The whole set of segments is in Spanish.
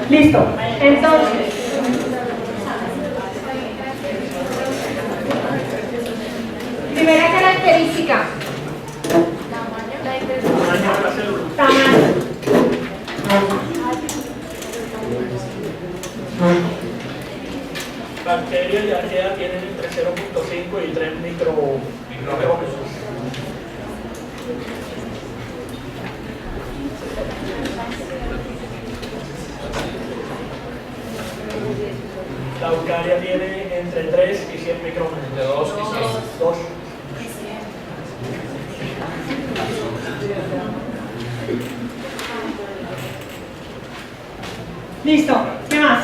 Listo. Entonces, primera característica. Tamaño. Bacterias y arqueas tienen entre 0.5 y 3 microorganismos. La eucaria tiene entre 3 y 100 micrómetros. Entre 2 y 6. 2. Listo. ¿Qué más?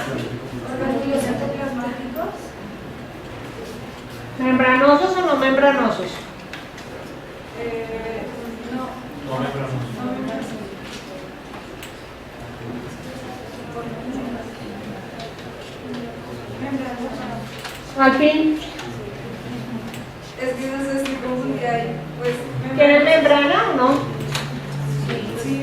¿Membranosos o no membranosos? No me pronuncia. Al fin, Es que no sé si como que hay, pues... ¿tienen membrana o no? Sí.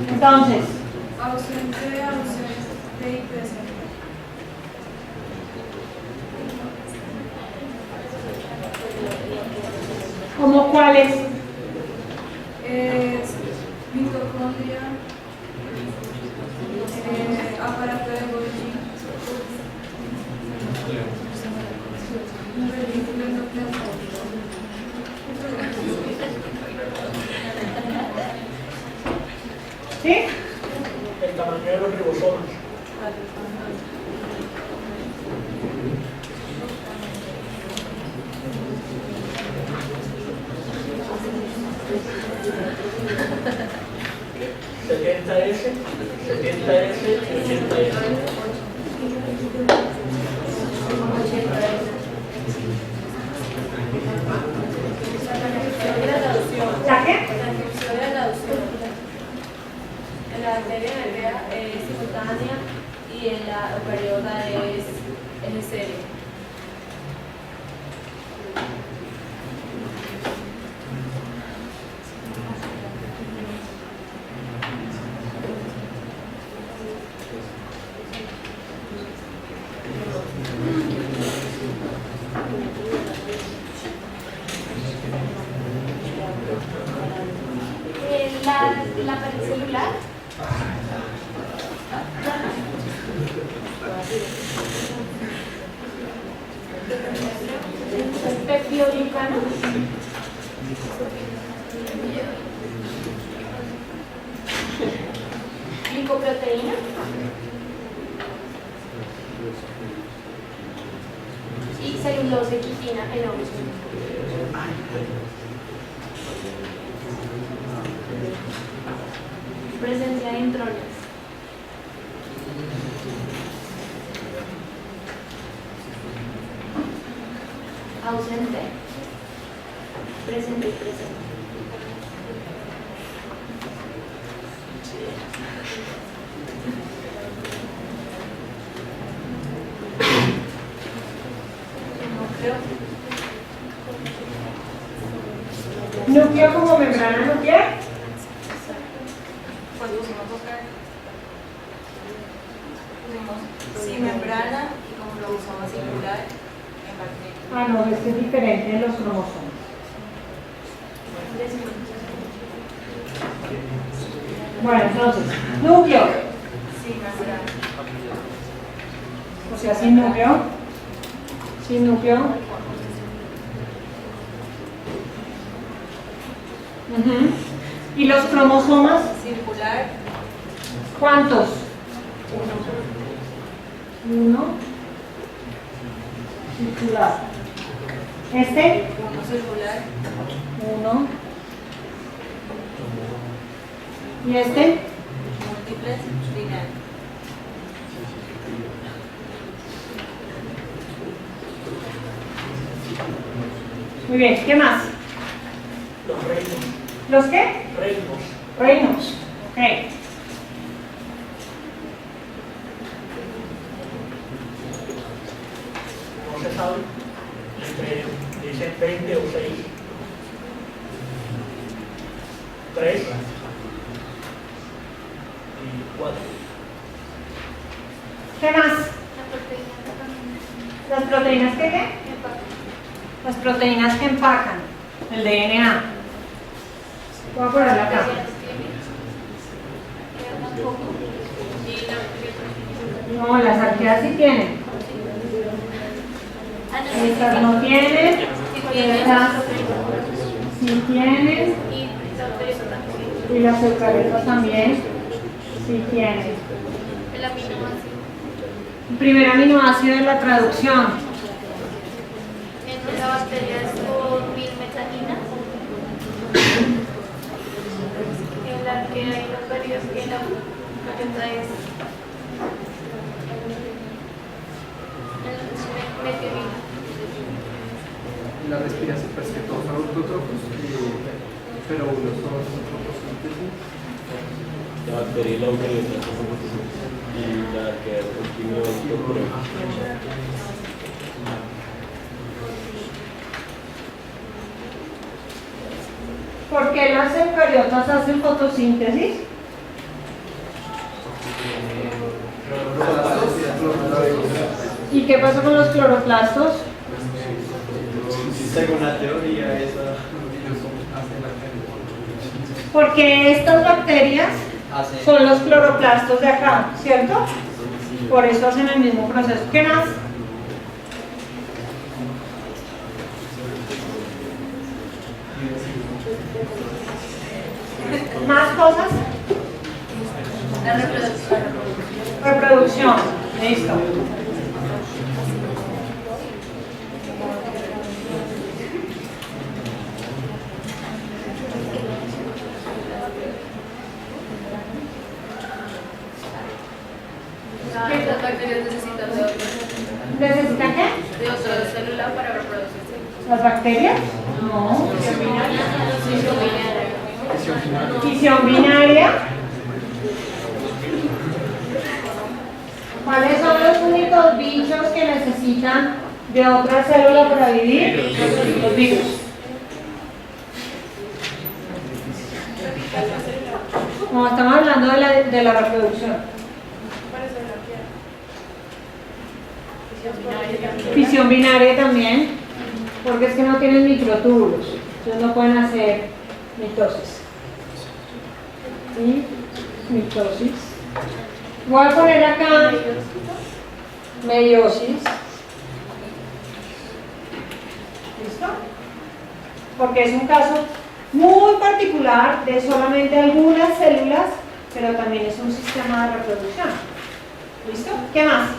Entonces, Ausente y presente. ¿cómo cuáles? Es mitocondria, aparato de Golgi, vehículo endoplasmático. ¿Sí? El tamaño de los ribosomas. ¿70S, 70S y 80S? ¿La qué? En la bacteria nervea es simultánea y en la eucariota es en serie. La pared celular. Peptidoglicano. Glicoproteína. Y celulosa y quitina en hongos. Presencia de intrones. Ausente. Presente y presente. Núcleo como membrana nuclear. Pues pusimos sin membrana y como cromosoma singular en bacterias. Ah, no, este es diferente de los cromosomas. Bueno, entonces, núcleo. Sin membrana. O sea, sin núcleo. Sin núcleo. Ujú. ¿Y los cromosomas? Circular. ¿Cuántos? Uno. Circular. Este. Uno circular. Uno. ¿Y este? Múltiples. Lineal. Muy bien, ¿qué más? Los reinos. ¿Los qué? Reinos. Reinos. Ok. No se sabe. Entre, dicen 20 o 6. 3 y 4. ¿Qué más? ¿Las proteínas que qué? Las proteínas que empacan el DNA. Voy a ponerlo acá. No, las arqueas sí tienen. Estas no tienen. Estas sí tienen. Y las eucariotas también sí tienen. El aminoácido. El primer aminoácido de la traducción. En la bacteria es con 1000 metaninas. En la que hay los periodos que la maceta es metionina. La respiración, pues que todos son autótrofos, pero unos son fotosíntesis. La bacteria y la eucariota son fotosíntesis y la que es el químico ¿Por qué las eucariotas hacen fotosíntesis? ¿Y qué pasa con los cloroplastos? según la teoría esa Porque estas bacterias son los cloroplastos de acá, ¿cierto? Por eso hacen el mismo proceso. ¿Qué más? ¿Más cosas? La reproducción. Reproducción. Listo. Las bacterias necesitan de otra ¿Necesitan qué? célula para reproducirse. ¿Las bacterias? No. Fisión Fisión binaria. ¿Cuáles son los únicos bichos que necesitan de otra célula para vivir? Los virus. No, estamos hablando de la reproducción. Fisión binaria también, porque es que no tienen microtúbulos, entonces no pueden hacer mitosis. ¿Sí? Mitosis. Voy a poner acá meiosis. ¿Listo? Porque es un caso muy particular de solamente algunas células, pero también es un sistema de reproducción. ¿Listo? ¿Qué más?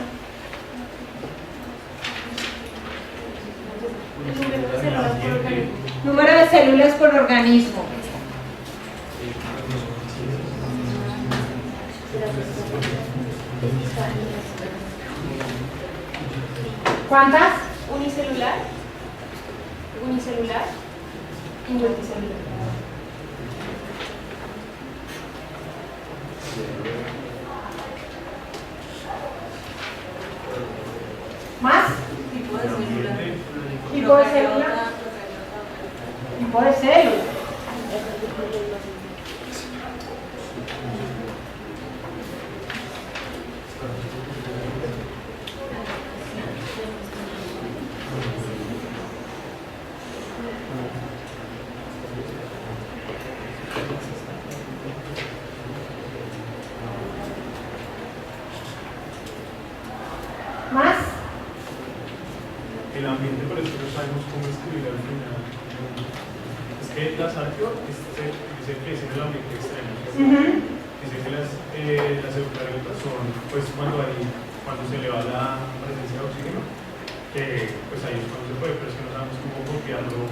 Número de células por organismo. ¿Cuántas? unicelular y multicelular. ¿Más? Tipo de célula. Tipo de célula. Tipo de célula. ¿Más? El ambiente, por eso no sabemos cómo escribir al final. Es que las arqueo dice que es en el ambiente extremo. Dice que las eucariotas son, pues, cuando se eleva la presencia de oxígeno, que pues ahí es cuando se puede, pero es que no sabemos cómo copiarlo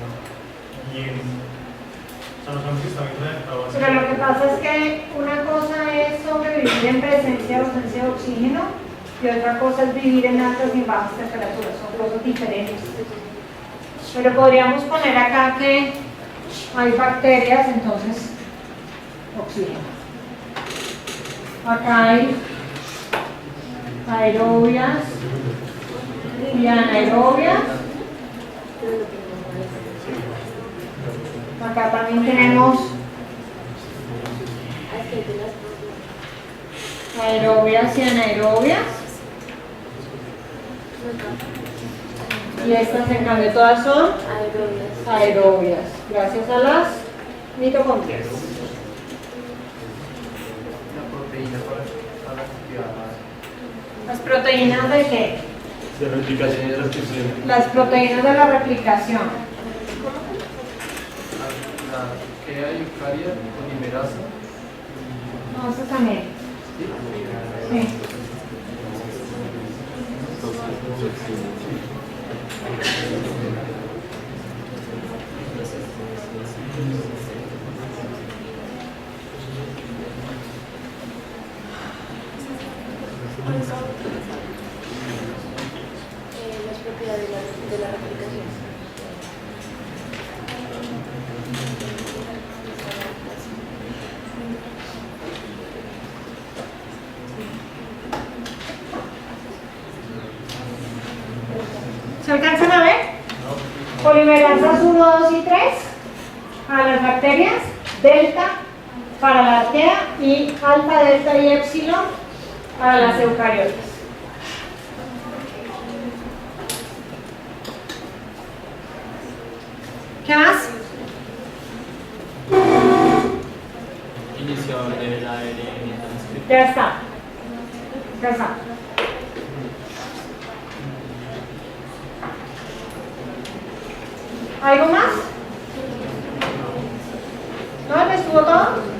bien. O sea, no sabemos si está bien redactado así. Pero lo que pasa es que una cosa es sobrevivir en presencia o ausencia de oxígeno y otra cosa es vivir en altas y bajas temperaturas, son cosas diferentes. Pero podríamos poner acá que hay bacterias, entonces oxígeno. Acá hay aerobias y anaerobias. Acá también tenemos aerobias y anaerobias. Y estas en cambio todas son aerobias, gracias a las mitocondrias. La proteína para activar ¿Las proteínas de qué? De replicación y de transcripción. Las proteínas de la replicación. la que hay eucaria, polimerasa. No, eso también. Sí. Las propiedades de la replicación. ¿Se alcanzan a ver? Polimerasas 1, 2 y 3 para las bacterias, delta para la arquea y alfa, delta y epsilon para las eucariotas. ¿Qué más? Iniciador del ARN transcriptor. Ya está. Ya está. ¿Algo más? ¿No? ¿Me estuvo todo?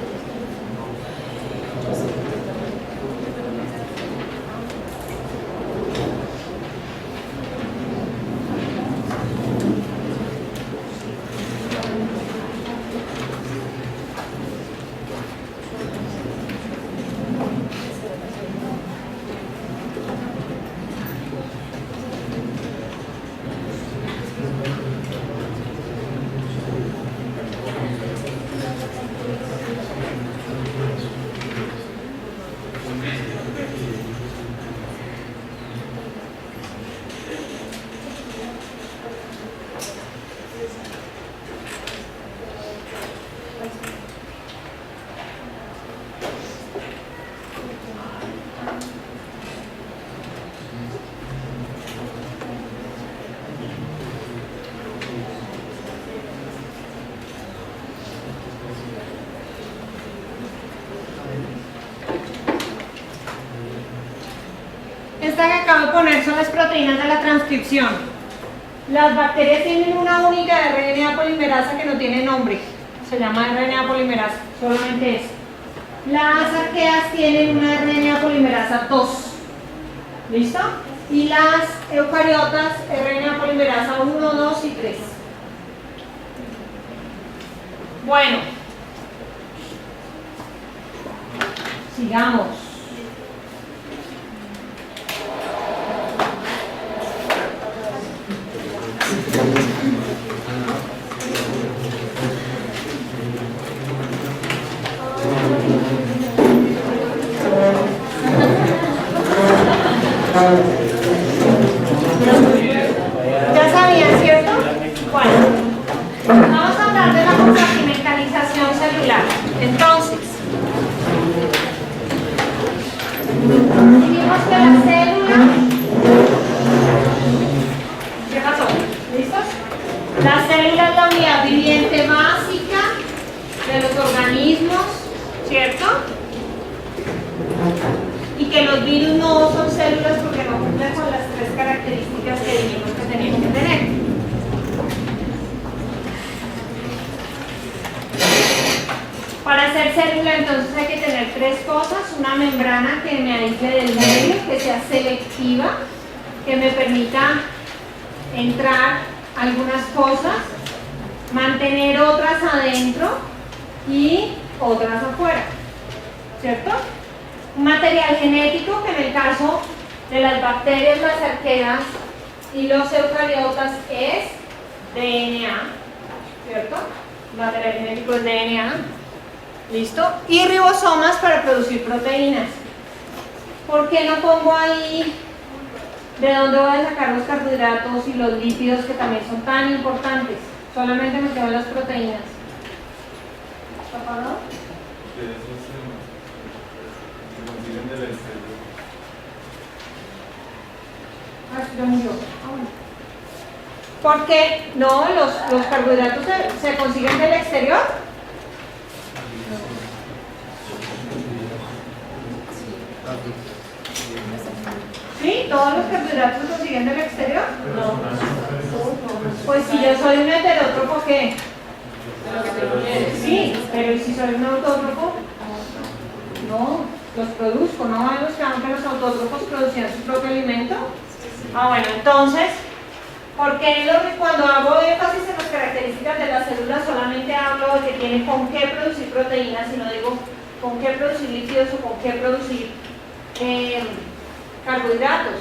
Esta que acabo de poner son las proteínas de la transcripción. Las bacterias tienen una única RNA polimerasa que no tiene nombre. Se llama RNA polimerasa, solamente eso. Las arqueas tienen una RNA polimerasa 2. ¿Listo? Y las eucariotas, RNA polimerasa 1, 2 y 3. Bueno. Sigamos. Ya sabían, ¿cierto? Bueno, vamos a hablar de la compartimentalización celular. Entonces, dijimos que la célula, ¿qué pasó? ¿Listos? La célula es la unidad viviente básica de los organismos, ¿cierto? Y que los virus no son células porque no cumplen con las 3 características que dijimos que tenían que tener. Para ser célula entonces hay que tener 3 cosas: una membrana que me aísle del medio, que sea selectiva, que me permita entrar algunas cosas, mantener otras adentro y otras afuera, ¿cierto? Un material genético que en el caso de las bacterias, las arqueas y los eucariotas es DNA, ¿cierto? Material genético es DNA, ¿listo? Y ribosomas para producir proteínas. ¿Por qué no pongo ahí de dónde voy a sacar los carbohidratos y los lípidos que también son tan importantes? Solamente me quedan las proteínas. ¿Está parado? del exterior. ¿Por qué? No, los carbohidratos se consiguen del exterior. ¿Sí? ¿Todos los carbohidratos se consiguen del exterior? Pues si yo soy un heterótropo, ¿qué? Sí, pero ¿y si soy un autótropo? No, los produzco, ¿no? Vemos que los autótropos producían su propio alimento. Ah, bueno, entonces, ¿por qué cuando hago énfasis en las características de las células solamente hablo de que tienen con qué producir proteínas y no digo con qué producir lípidos o con qué producir carbohidratos?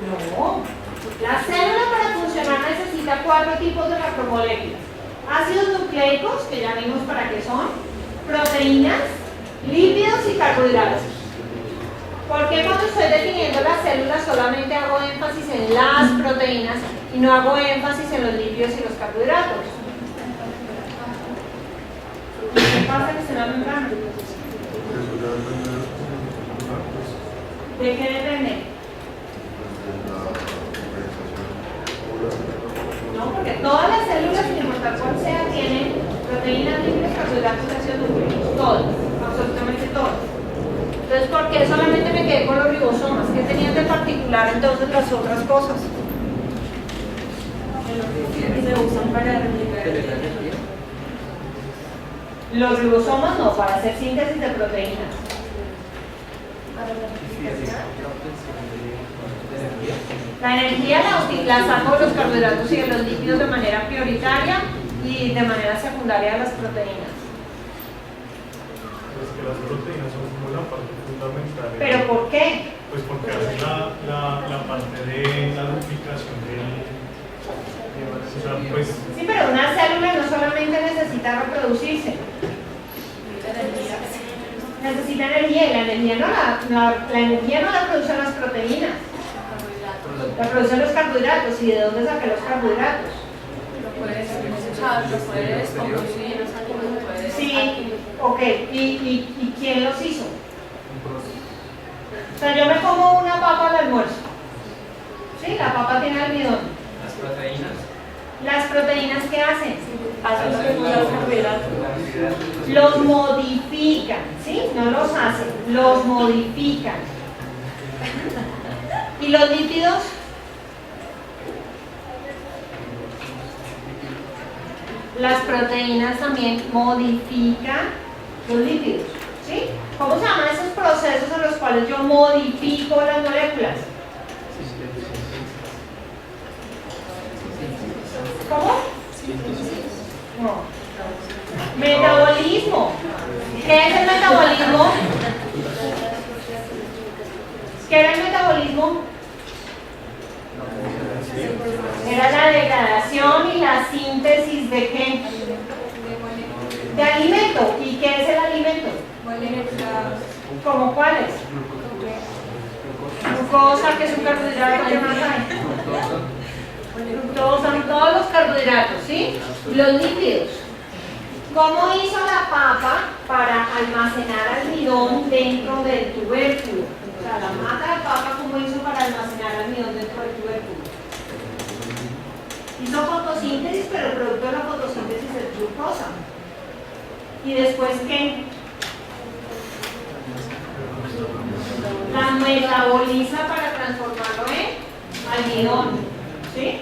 No, la célula para funcionar necesita 4 tipos de macromoléculas: ácidos nucleicos, que ya vimos para qué son, proteínas, lípidos y carbohidratos. ¿Por qué cuando estoy definiendo las células solamente hago énfasis en las proteínas y no hago énfasis en los lípidos y los carbohidratos? ¿Qué pasa que está en la membrana? ¿De qué depende? No, porque todas las células, sin importar cuál sea, tienen proteínas, lípidos, carbohidratos y ácidos nucleicos. Todas, absolutamente todas. Entonces, ¿por qué solamente me quedé con los ribosomas? ¿Qué tenían de particular entonces las otras cosas? Se usan para replicar el energía. Los ribosomas no, para hacer síntesis de proteínas. La energía la saco de los carbohidratos y de los lípidos de manera prioritaria y de manera secundaria de las proteínas. Pues que las proteínas son como la parte fundamental. ¿Pero por qué? Pues porque hacen la parte de la duplicación del... O sea, pues... Sí, pero una célula no solamente necesita reproducirse. Necesita energía y la energía la energía no la producen las proteínas. La producen los carbohidratos. ¿Y de dónde saqué los carbohidratos? Lo puedes usar, lo puedes conducir, lo puedes... Sí, ok. ¿Y quién los hizo? O sea, yo me como una papa al almuerzo. ¿Sí? La papa tiene almidón. Las proteínas. ¿Las proteínas qué hacen? Hacen lo que tú los carbohidratos. Los modifican, ¿sí? No los hacen, los modifican. ¿Y los lípidos? Las proteínas también modifican los lípidos, ¿sí? ¿Cómo se llaman esos procesos en los cuales yo modifico las moléculas? ¿Cómo? No. Metabolismo. ¿Qué es el metabolismo? ¿Qué era el metabolismo? Era la degradación y la síntesis de qué? De alimento. ¿Y qué es el alimento? ¿Cómo cuáles? Glucosa, que es un carbohidrato, ¿qué más hay? Son todos los carbohidratos, ¿sí? Los lípidos. ¿Cómo hizo la papa para almacenar almidón dentro del tubérculo? O sea, la mata de papa, ¿cómo hizo para almacenar almidón dentro del tubérculo? Hizo fotosíntesis, pero el producto de la fotosíntesis es glucosa. ¿Y después qué? La metaboliza para transformarlo en almidón, ¿sí?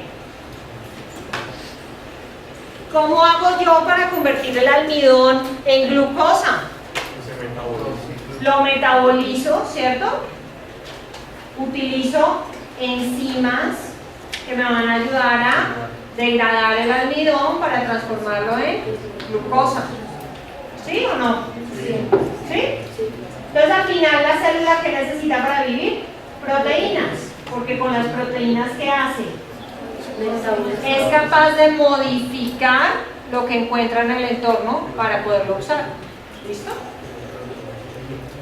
¿Cómo hago yo para convertir el almidón en glucosa? Lo metabolizo, ¿cierto? Utilizo enzimas que me van a ayudar a degradar el almidón para transformarlo en glucosa. ¿Sí o no? ¿Sí? Entonces al final la célula que necesita para vivir, proteínas, porque con las proteínas ¿qué hace? Es capaz de modificar lo que encuentra en el entorno para poderlo usar. ¿Listo?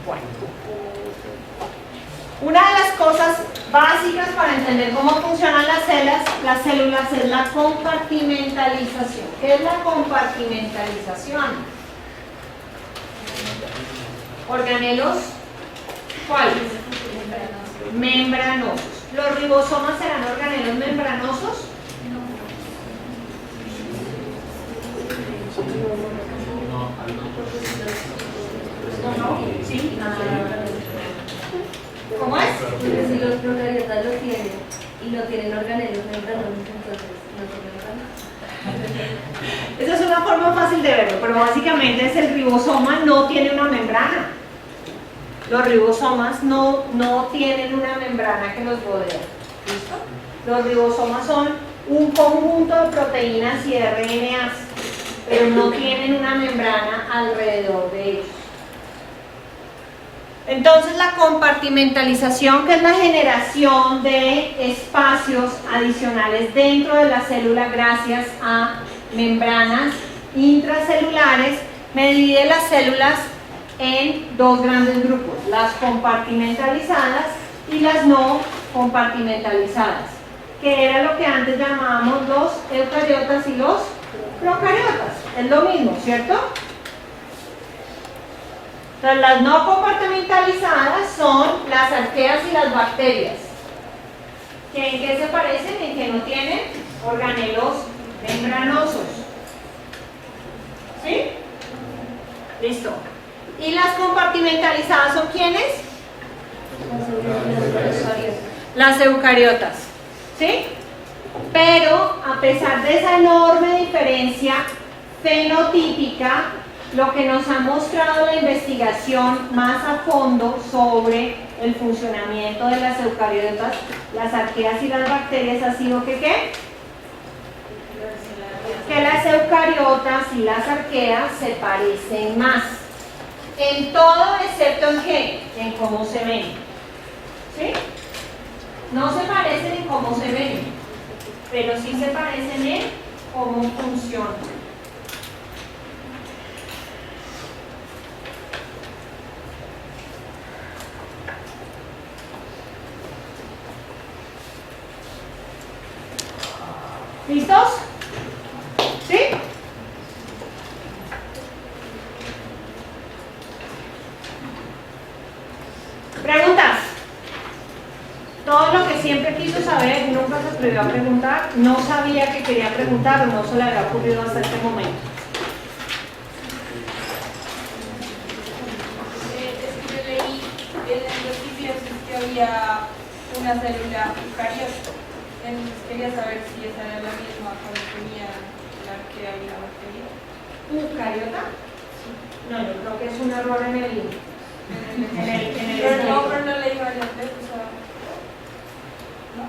Bueno. Una de las cosas básicas para entender cómo funcionan las células es la compartimentalización. ¿Qué es la compartimentalización? Organelos, ¿cuáles? Membranosos. ¿Los ribosomas serán organelos membranosos? No. ¿Sí? ¿Cómo es? Porque si los procariotas lo tienen y no tienen organelos membranosos, entonces no tienen organelos. Esa es una forma fácil de verlo, pero básicamente es el ribosoma no tiene una membrana. Los ribosomas no tienen una membrana que los rodea. ¿Listo? Los ribosomas son un conjunto de proteínas y de RNAs, pero no tienen una membrana alrededor de ellos. Entonces la compartimentalización, que es la generación de espacios adicionales dentro de la célula gracias a membranas intracelulares, me divide las células en dos grandes grupos, las compartimentalizadas y las no compartimentalizadas, que era lo que antes llamábamos los eucariotas y los procariotas. Es lo mismo, ¿cierto? Entonces, las no compartimentalizadas son las arqueas y las bacterias. ¿En qué se parecen? En que no tienen organelos membranosos. ¿Sí? Listo. ¿Y las compartimentalizadas son quiénes? Las eucariotas. ¿Sí? Pero a pesar de esa enorme diferencia fenotípica, lo que nos ha mostrado la investigación más a fondo sobre el funcionamiento de las eucariotas, las arqueas y las bacterias ha sido que ¿qué? Que las eucariotas y las arqueas se parecen más. En todo excepto en qué? En cómo se ven. ¿Sí? No se parecen en cómo se ven, pero sí se parecen en cómo funcionan. ¿Listos? ¿Sí? ¿Preguntas? Todo lo que siempre quiso saber y nunca se atrevió a preguntar, no sabía que quería preguntar o no se le había ocurrido hasta este momento. Es que yo leí en los sitios que había una célula eucariota. Entonces quería saber si esa era la misma cuando tenía la arquea y la bacteria. ¿Eucariota? No, yo creo que es un error en el Pero no leí varias veces. O sea, ¿no?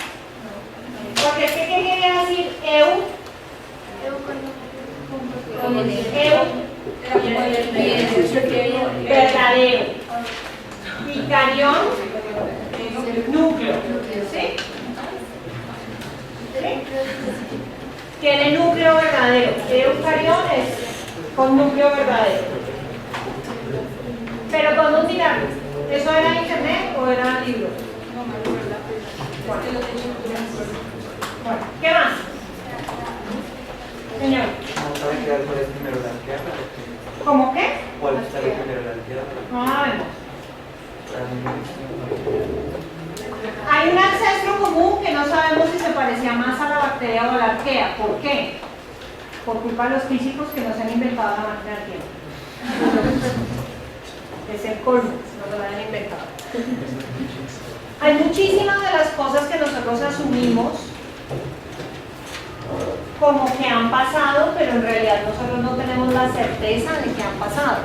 Porque es que ¿qué quería decir eu? Verdadero. Y carión, núcleo. ¿Sí? Tiene núcleo verdadero. Eucarión es con núcleo verdadero. Pero podemos mirarlo. ¿Eso era internet o era libro? No me acuerdo. Bueno. Es que lo tenía en la Bueno, ¿qué más? Señor. ¿No saben qué árbol es primero la arquea? ¿Cómo qué? ¿Cuál es primero la arquea? No sabemos. Hay un ancestro común que no sabemos si se parecía más a la bacteria o a la arquea. ¿Por qué? Por culpa de los físicos que no se han inventado la máquina del tiempo. Es el colmo, no lo han inventado. Hay muchísimas de las cosas que nosotros asumimos como que han pasado, pero en realidad nosotros no tenemos la certeza de que han pasado.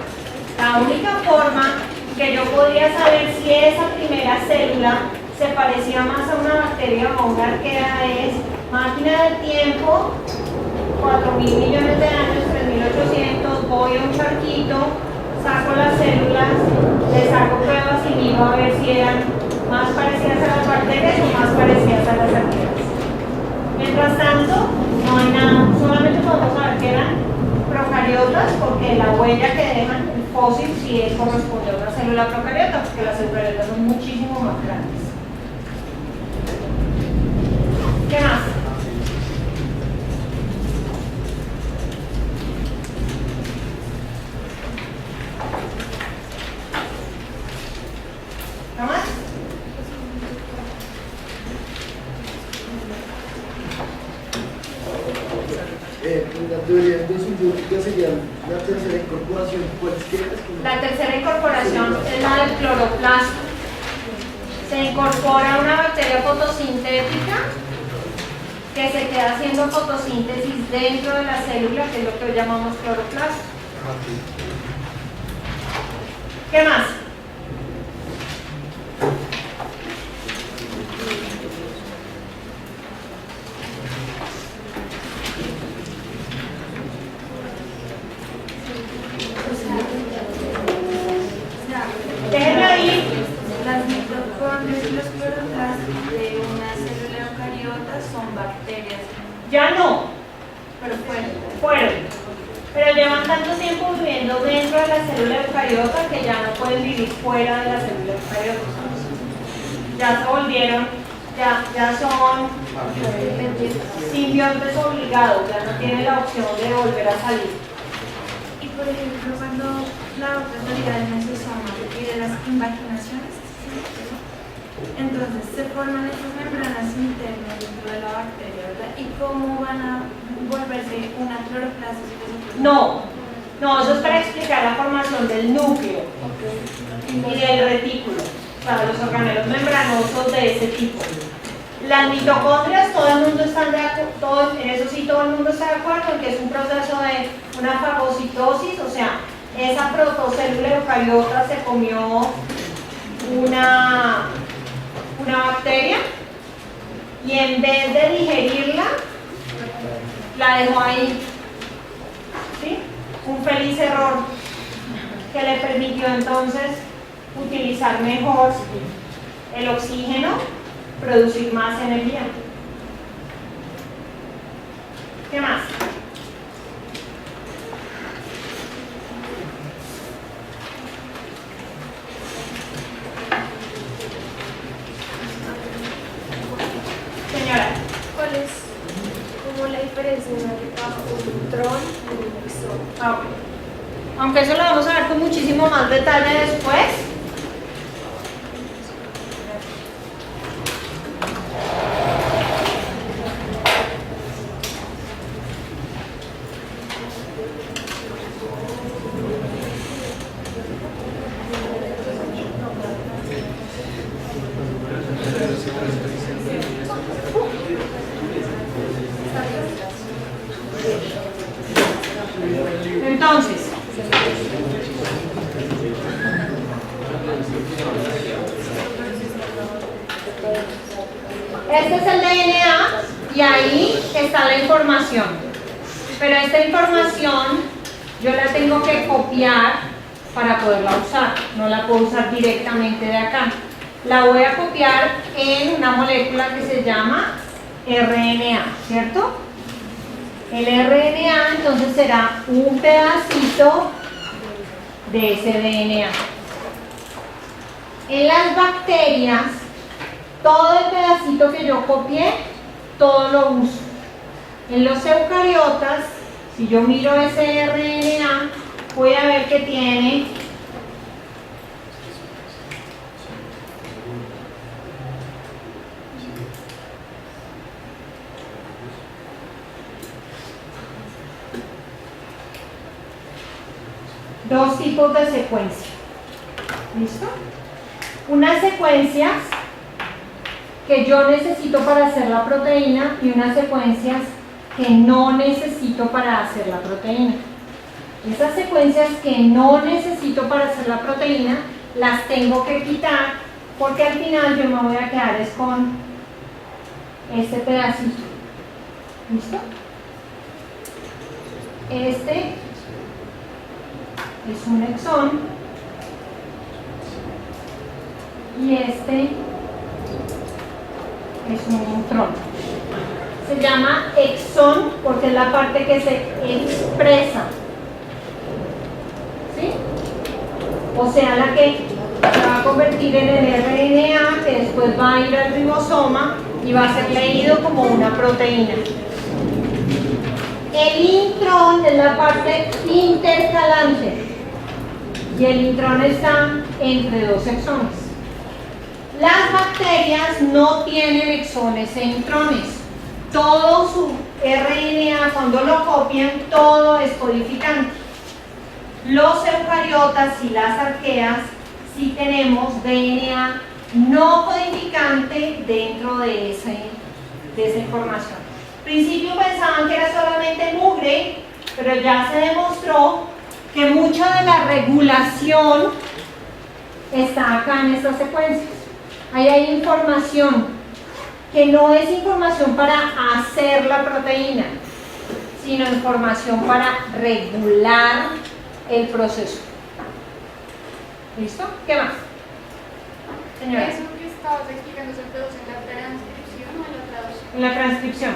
La única forma que yo podría saber si esa primera célula se parecía más a una bacteria o a una arquea es máquina del tiempo, 4.000 millones de años, 3.800, voy a un charquito, saco las células, le saco pruebas y miro a ver si eran más parecidas a las bacterias o más parecidas a las arqueas. Mientras tanto, no hay nada, solamente podemos saber que eran procariotas. eucariotas, porque la huella que dejan el fósil sí corresponde a una célula procariota, porque las eucariotas son muchísimo más grandes. ¿Qué más? ¿Qué más? La teoría endosimbiótica sería la tercera incorporación. ¿Cuál es que es? La tercera incorporación es la del cloroplasto. Se incorpora una bacteria fotosintética que se queda haciendo fotosíntesis dentro de la célula, que es lo que hoy llamamos cloroplasto. ¿Qué más? Déjenme ahí. Las mitocondrias y los cloroplastos de una célula eucariota son bacterias, Ya no, pero fueron. Pero llevan tanto tiempo viviendo dentro de la célula eucariota que ya no pueden vivir fuera de la célula eucariota. Ya se volvieron, ya son simbiontes obligados, ya no tienen la opción de volver a salir. Y por ejemplo, cuando la otra teoría del mesosoma refiere a las invaginaciones, entonces se forman esas membranas internas dentro de la bacteria, ¿verdad? ¿Y cómo van a volverse una cloroplasto? No, eso es para explicar la formación del núcleo y del retículo, o sea, los organelos membranosos de ese tipo. Las mitocondrias, todo el mundo está de acuerdo, en eso sí todo el mundo está de acuerdo, en que es un proceso de una fagocitosis, o sea, esa protocélula eucariota se comió una bacteria y en vez de digerirla, la dejó ahí. ¿Sí? Un feliz error que le permitió entonces utilizar mejor el oxígeno, producir más energía. ¿Qué más? Señora. ¿Cuál es como la diferencia entre un tron y un exón? Ah, ok. Aunque eso lo vamos a ver con muchísimo más detalle después. Entonces, este es el DNA y ahí está la información. Pero esta información yo la tengo que copiar para poderla usar. No la puedo usar directamente de acá. La voy a copiar en una molécula que se llama RNA, ¿cierto? El RNA entonces será un pedacito de ese DNA. En las bacterias, todo el pedacito que yo copié, todo lo uso. En los eucariotas, si yo miro ese RNA, voy a ver que tiene dos tipos de secuencia. ¿Listo? Unas secuencias que yo necesito para hacer la proteína y unas secuencias que no necesito para hacer la proteína. Esas secuencias que no necesito para hacer la proteína las tengo que quitar porque al final yo me voy a quedar es con este pedacito. ¿Listo? Este es un exón y este es un intrón. Se llama exón porque es la parte que se expresa o sea, la que se va a convertir en el RNA, que después va a ir al ribosoma y va a ser leído como una proteína. El intrón es la parte intercalante y el intrón está entre dos exones. Las bacterias no tienen exones e intrones. Todo su RNA, cuando lo copian, todo es codificante. Los eucariotas y las arqueas sí tenemos DNA no codificante dentro de esa información. Al principio pensaban que era solamente mugre, pero ya se demostró que mucha de la regulación está acá en estas secuencias. Ahí hay información que no es información para hacer la proteína, sino información para regular el proceso. ¿Listo? ¿Qué más? Señora. Eso que estabas explicando se produce en la transcripción o en la traducción. En la transcripción.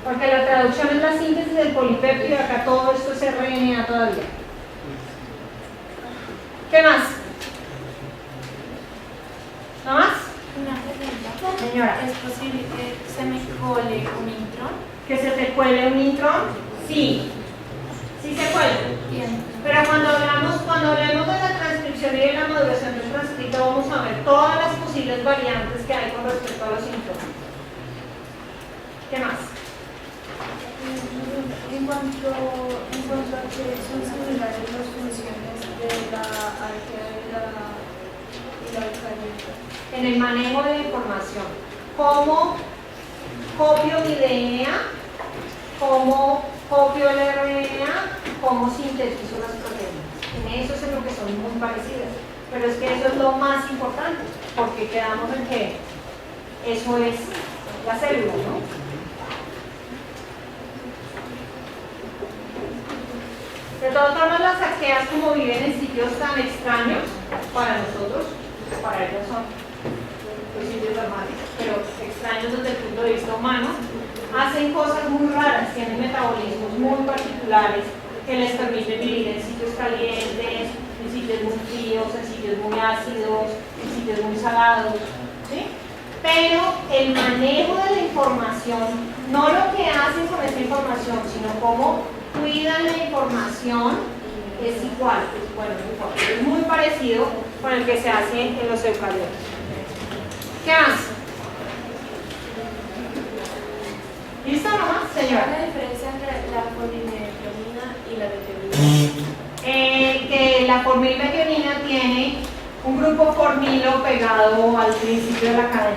Porque la traducción es la síntesis del polipéptido, acá todo esto es RNA todavía. ¿Qué más? ¿No más? Una pregunta. Señora. ¿Es posible que se me cole un intrón? ¿Que se te cuele un intrón? Sí. Sí se cuele. Bien. Pero cuando hablemos de la transcripción y de la maduración del transcrito, vamos a ver todas las posibles variantes que hay con respecto a los intrones. ¿Qué más? En cuanto a que son similares las funciones de la arquea y la eucariota. En el manejo de la información. ¿Cómo copio mi DNA? ¿Cómo copio el RNA? ¿Cómo sintetizo las proteínas? En eso es en lo que son muy parecidas. Pero es que eso es lo más importante, porque quedamos en que eso es la célula, ¿no? De todas formas, las arqueas, como viven en sitios tan extraños para nosotros, para ellos son los sitios normales, pero extraños desde el punto de vista humano, hacen cosas muy raras, tienen metabolismos muy particulares que les permiten vivir en sitios calientes, en sitios muy fríos, en sitios muy ácidos, en sitios muy salados, ¿sí? Pero el manejo de la información, no lo que hacen con esta información, sino cómo cuidan la información, es igual, es muy parecido con el que se hace en los eucariotas. ¿Qué más? ¿Listo nomás, señora? ¿Cuál es la diferencia entre la formilmetionina y la metionina? Que la formilmetionina tiene un grupo formilo pegado al principio de la cadena.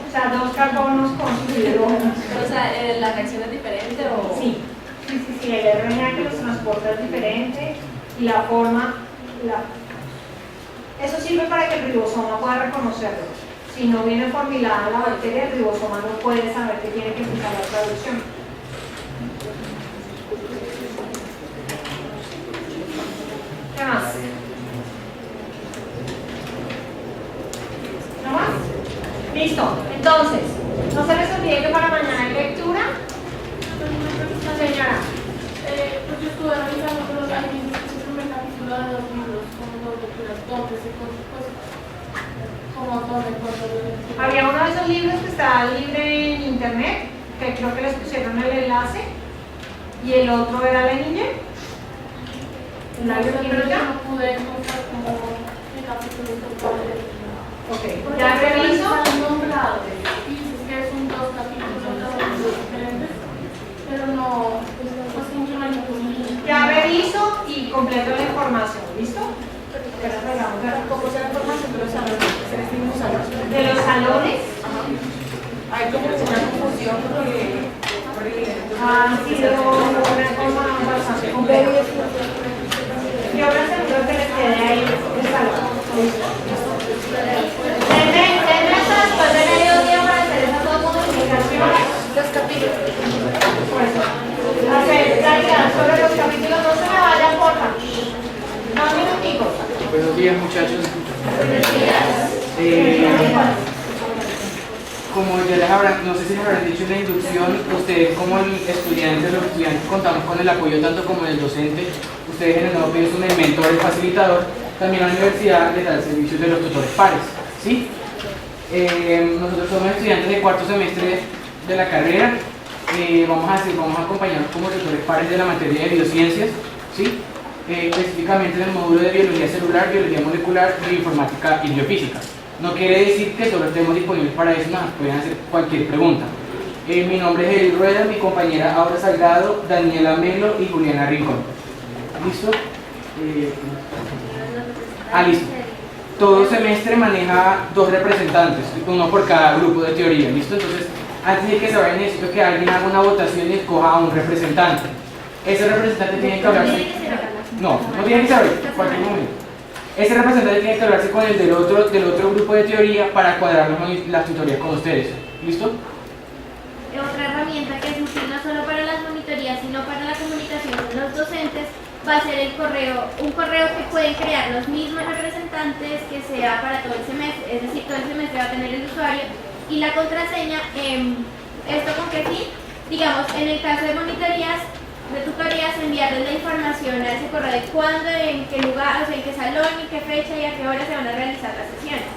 O sea, dos carbonos con sus hidrógenos. O sea, ¿la reacción es diferente o...? Sí, el RNA que los transporta es diferente y la forma... Eso sirve para que el ribosoma pueda reconocerlo. Si no viene formilada la bacteria, el ribosoma no puede saber que tiene que fijar la traducción. ¿Qué más? ¿No más? Listo. Entonces, no se les olvide que para mañana hay lectura. Señora. Pues yo estuve revisando los alimentos en el primer capítulo de los libros, como dos lecturas, ¿dónde se pues, como dónde cuando Había uno de esos libros que estaba libre en internet, que creo que les pusieron el enlace, y el otro era la niña. ¿La bioquímica? no pude encontrar como el capítulo de Ok, ya reviso. Están nombrados, y dices que son dos capítulos diferentes, pero no, pues simplemente Ya reviso y completo la información, ¿listo? Tampoco sea información de los salones, es el mismo salón. De los salones. Hay como una confusión porque Han sido una cosa bastante compleja. Yo les aseguro que les quede ahí el salón. Tendré hasta después de mediodía para hacer esas dos modificaciones. los capítulos. Pues, hacer claridad sobre los capítulos, no se me vayan, porfa. 2 minuticos. Buenos días, muchachos. Buenos días. como ya les habrán, no sé si les habrán dicho en la inducción, ustedes como estudiantes, los estudiantes contamos con el apoyo tanto como del docente, ustedes en el nuevo pienso en el mentor, el facilitador, también la universidad les da el servicio de los tutores pares, ¿sí? Nosotros somos estudiantes de cuarto semestre de la carrera, vamos a acompañarnos como tutores pares de la materia de biociencias, ¿sí? Específicamente en el módulo de biología celular, biología molecular, bioinformática y biofísica. No quiere decir que solo estemos disponibles para eso, nos pueden hacer cualquier pregunta. Mi nombre es Edith Rueda, mi compañera Aura Salgado, Daniela Melo y Juliana Rincón. ¿Listo? Listo. Todo semestre maneja 2 representantes, uno por cada grupo de teoría. ¿Listo? Entonces, antes de que se vaya, necesito que alguien haga una votación y escoja a un representante. Ese representante tiene que hablarse. No tiene que ser ahorita, en cualquier momento. Ese representante tiene que hablarse con el del otro grupo de teoría para cuadrar las tutorías con ustedes. ¿Listo? Otra herramienta que es útil no solo para las monitorías, sino para la comunicación con los docentes, va a ser el correo, un correo que pueden crear los mismos representantes, que sea para todo el semestre, es decir, todo el semestre va a tener el usuario y la contraseña. ¿Esto con qué fin? Digamos, en el caso de monitorías, de tutorías, enviarles la información a ese correo de cuándo, en qué lugar, o sea, en qué salón, en qué fecha y a qué hora se van a realizar las sesiones.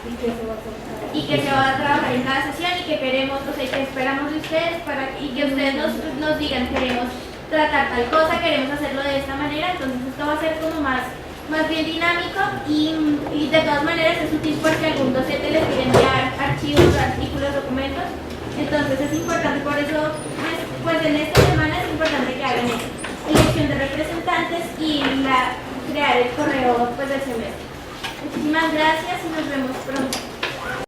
Y que se va a trabajar en cada sesión y que queremos, o sea, que esperamos de ustedes y que ustedes nos digan, queremos tratar tal cosa, queremos hacerlo de esta manera. Entonces esto va a ser como más bien dinámico y de todas maneras es útil porque algún docente les quiere enviar archivos, artículos, documentos. Entonces es importante, por eso pues en esta semana es importante que hagan eso, elección de representantes y crear el correo pues del semestre. Muchísimas gracias y nos vemos pronto.